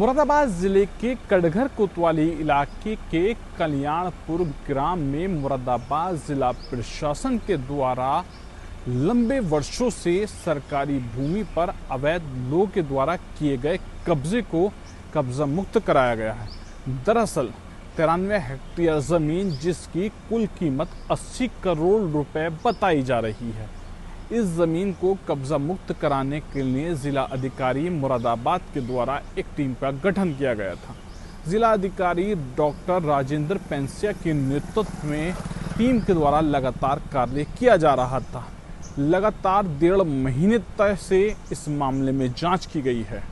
मुरादाबाद जिले के कटघर कोतवाली इलाके के कल्याणपुर ग्राम में मुरादाबाद जिला प्रशासन के द्वारा लंबे वर्षों से सरकारी भूमि पर अवैध लोगों के द्वारा किए गए कब्जे को कब्जा मुक्त कराया गया है। दरअसल 93 हेक्टेयर जमीन जिसकी कुल कीमत 80 करोड़ रुपए बताई जा रही है। इस जमीन को कब्जा मुक्त कराने के लिए जिला अधिकारी मुरादाबाद के द्वारा एक टीम का गठन किया गया था। जिला अधिकारी डॉक्टर राजेंद्र पेंसिया के नेतृत्व में टीम के द्वारा लगातार कार्य किया जा रहा था। लगातार 1.5 महीने तक से इस मामले में जांच की गई है।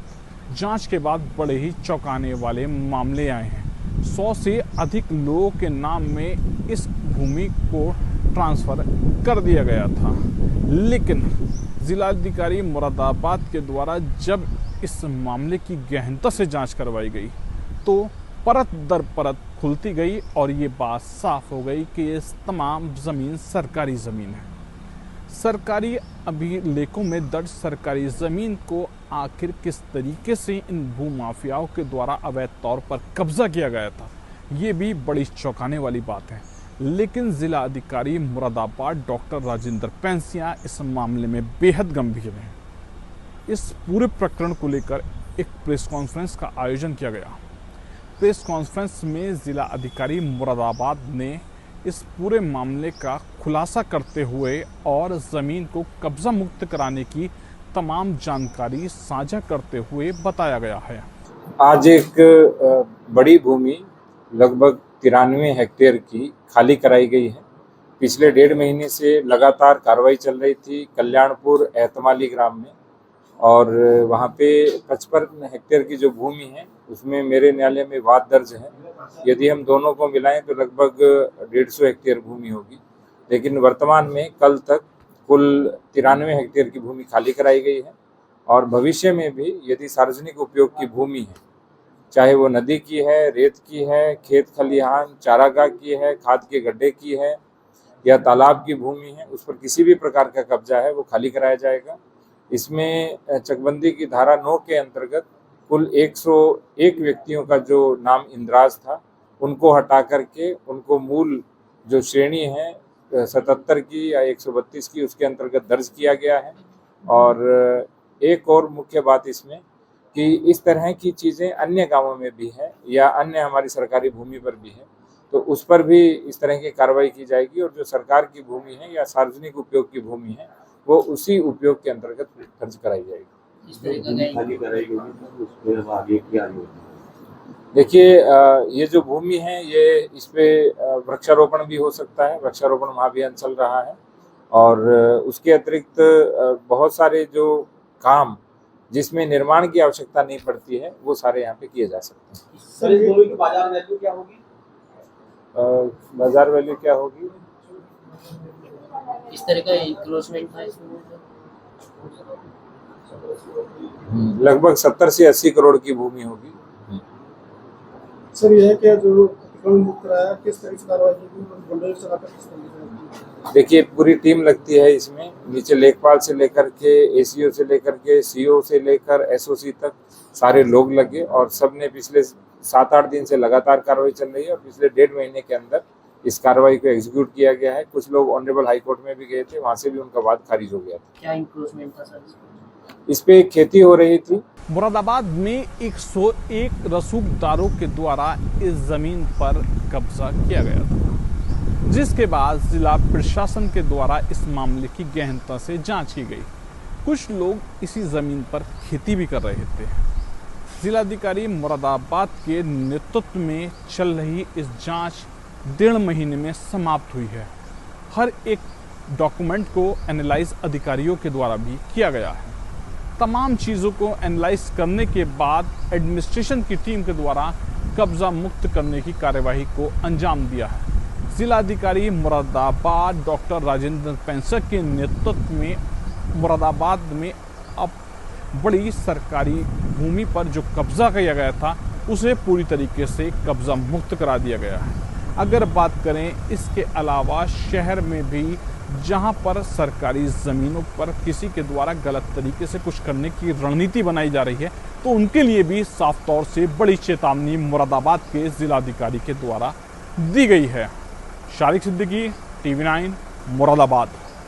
जांच के बाद बड़े ही चौंकाने वाले मामले आए हैं। 100 से अधिक लोगों के नाम में इस भूमि को ट्रांसफ़र कर दिया गया था, लेकिन जिलाधिकारी मुरादाबाद के द्वारा जब इस मामले की गहनता से जांच करवाई गई तो परत दर परत खुलती गई और ये बात साफ हो गई कि ये तमाम ज़मीन सरकारी ज़मीन है। सरकारी अभिलेखों में दर्ज सरकारी ज़मीन को आखिर किस तरीके से इन भूमाफियाओं के द्वारा अवैध तौर पर कब्जा किया गया था, ये भी बड़ी चौंकाने वाली बात है। लेकिन जिला अधिकारी मुरादाबाद डॉक्टर राजेंद्र पेंसिया इस मामले में बेहद गंभीर हैं। इस पूरे प्रकरण को लेकर एक प्रेस कॉन्फ्रेंस का आयोजन किया गया। प्रेस कॉन्फ्रेंस में जिला अधिकारी मुरादाबाद ने इस पूरे मामले का खुलासा करते हुए और ज़मीन को कब्जा मुक्त कराने की तमाम जानकारी साझा करते हुए बताया गया है। आज एक बड़ी भूमि लगभग 93 हेक्टेयर की खाली कराई गई है। पिछले 1.5 महीने से लगातार कार्रवाई चल रही थी कल्याणपुर एहतमाली ग्राम में, और वहाँ पे 55 हेक्टेयर की जो भूमि है उसमें मेरे न्यायालय में वाद दर्ज है। यदि हम दोनों को मिलाएं तो लगभग 150 हेक्टेयर भूमि होगी, लेकिन वर्तमान में कल तक कुल 93 हेक्टेयर की भूमि खाली कराई गई है। और भविष्य में भी यदि सार्वजनिक उपयोग की भूमि है, चाहे वो नदी की है, रेत की है, खेत खलिहान चारागाह की है, खाद के गड्ढे की है या तालाब की भूमि है, उस पर किसी भी प्रकार का कब्जा है वो खाली कराया जाएगा। इसमें चकबंदी की धारा 9 के अंतर्गत कुल 101 व्यक्तियों का जो नाम इंद्राज था उनको हटा करके उनको मूल जो श्रेणी है 77 की या 132 की उसके अंतर्गत दर्ज किया गया है। और एक और मुख्य बात इसमें कि इस तरह की चीज़ें अन्य गांवों में भी है या अन्य हमारी सरकारी भूमि पर भी है, तो उस पर भी इस तरह की कार्रवाई की जाएगी। और जो सरकार की भूमि है या सार्वजनिक उपयोग की भूमि है वो उसी उपयोग के अंतर्गत दर्ज कराई जाएगी। देखिए, ये जो भूमि है ये इस पे वृक्षारोपण भी हो सकता है, वृक्षारोपण महाअभियान चल रहा है। और उसके अतिरिक्त बहुत सारे जो काम जिसमें निर्माण की आवश्यकता नहीं पड़ती है वो सारे यहाँ पे किए जा सकते हैं। सर, इस भूमि की बाजार वैल्यू क्या होगी? बाजार वैल्यू क्या होगी? इस तरह का इंक्रोचमेंट था इसमें लगभग 70 से 80 करोड़ की भूमि होगी। सर, यह क्या जो अतिक्रमण मुक्त कराया, किस तरह से कार्रवाई की? देखिए, पूरी टीम लगती है इसमें, नीचे लेखपाल से लेकर के एसीओ से लेकर के सीओ से लेकर एसओसी तक सारे लोग लगे और सबने पिछले 7-8 दिन से लगातार कार्रवाई चल रही है। और पिछले 1.5 महीने के अंदर इस कार्रवाई को एग्जीक्यूट किया गया है। कुछ लोग ऑनरेबल हाई कोर्ट में भी गए थे, वहाँ से भी उनका वाद खारिज हो गया था। क्या इंक्रोचमेंट था सर? इस पे खेती हो रही थी। मुरादाबाद में 101 रसूखदारों के द्वारा इस जमीन पर कब्जा किया गया था, जिसके बाद जिला प्रशासन के द्वारा इस मामले की गहनता से जांच की गई। कुछ लोग इसी जमीन पर खेती भी कर रहे थे। जिलाधिकारी मुरादाबाद के नेतृत्व में चल रही इस जांच 1.5 महीने में समाप्त हुई है। हर एक डॉक्यूमेंट को एनालाइज अधिकारियों के द्वारा भी किया गया है। तमाम चीज़ों को एनालाइज करने के बाद एडमिनिस्ट्रेशन की टीम के द्वारा कब्जा मुक्त करने की कार्यवाही को अंजाम दिया है। जिलाधिकारी मुरादाबाद डॉक्टर राजेंद्र पेंसिया के नेतृत्व में मुरादाबाद में अब बड़ी सरकारी भूमि पर जो कब्जा किया गया था उसे पूरी तरीके से कब्जा मुक्त करा दिया गया है। अगर बात करें इसके अलावा शहर में भी जहां पर सरकारी ज़मीनों पर किसी के द्वारा गलत तरीके से कुछ करने की रणनीति बनाई जा रही है, तो उनके लिए भी साफ तौर से बड़ी चेतावनी मुरादाबाद के जिलाधिकारी के द्वारा दी गई है। शारिक सिद्दीकी, TV9, मुरादाबाद।